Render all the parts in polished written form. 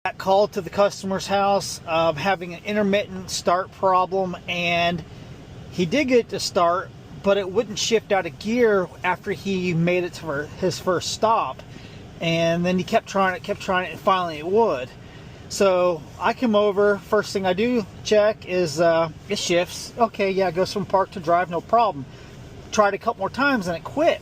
That call to the customer's house of having an intermittent start problem, and he did get it to start, but it wouldn't shift out of gear after he made it to his first stop. And then he kept trying it, and finally it would. So I come over, first thing I do check is it shifts. Okay, yeah, it goes from park to drive, no problem. Tried a couple more times and it quit.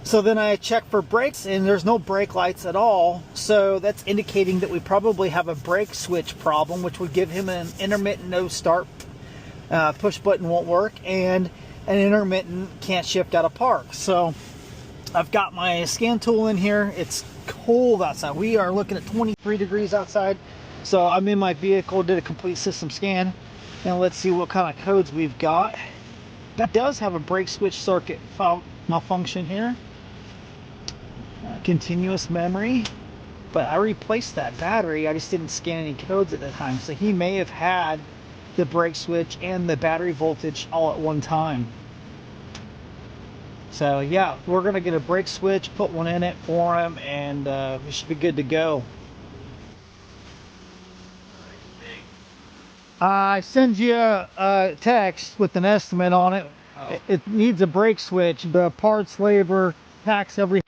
So then I check for brakes and there's no brake lights at all. So that's indicating that we probably have a brake switch problem, which would give him an intermittent no start, push button won't work, and an intermittent can't shift out of park. So I've got my scan tool in here. It's cold outside. We are looking at 23 degrees outside. So I'm in my vehicle, did a complete system scan, and let's see what kind of codes we've got. That does have a brake switch circuit malfunction here. Continuous memory, but I replaced that battery. I just didn't scan any codes at the time, so he may have had the brake switch and the battery voltage all at one time. So yeah, we're gonna get a brake switch, put one in it for him, and we should be good to go. I send you a text with an estimate on it. Oh. It needs a brake switch, the parts, labor, tax, everything.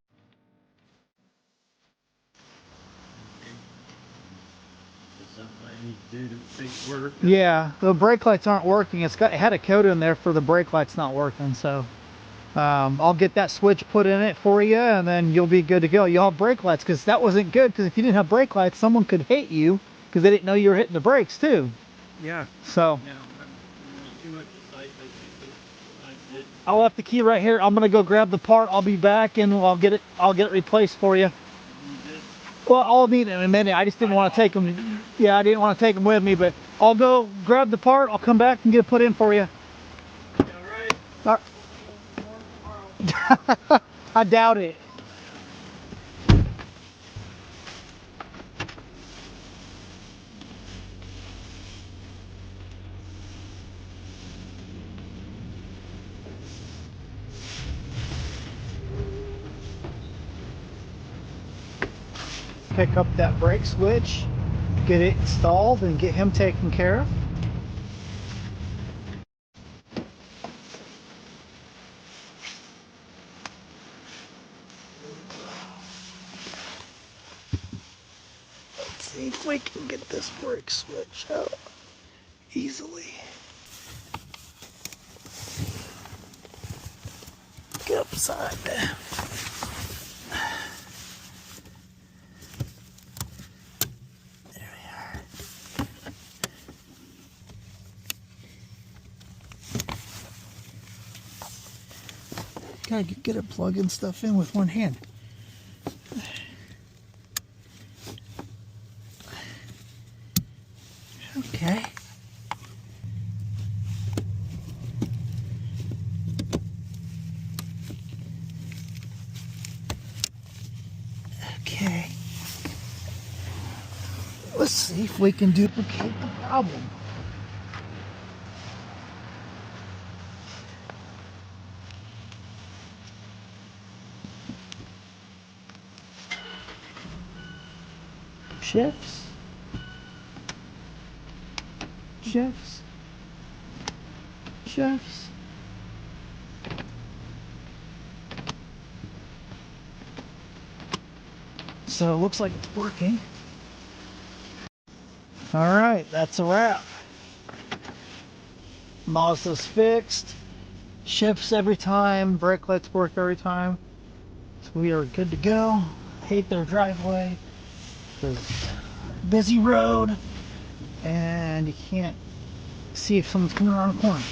Yeah, the brake lights aren't working. It had a code in there for the brake lights not working, so I'll get that switch put in it for you, and then you'll be good to go. You'll have brake lights, because that wasn't good, because if you didn't have brake lights, someone could hit you because they didn't know you were hitting the brakes too. Yeah. So I left the key right here. I'm gonna go grab the part. I'll be back and I'll get it replaced for you. Well, I'll need it in a minute. I just didn't want to take them. Yeah, I didn't want to take them with me, but I'll go grab the part. I'll come back and get it put in for you. All right. I doubt it. Pick up that brake switch, get it installed, and get him taken care of. Let's see if we can get this brake switch out easily. Get upside there. Gotta get it plugging stuff in with one hand. Okay. Okay. Let's see if we can duplicate the problem. Shifts. So it looks like it's working. All right, that's a wrap. Mazda's fixed. Shifts every time. Brake lights work every time. So we are good to go. Hate their driveway. There's a busy road, and you can't see if someone's coming around the corner.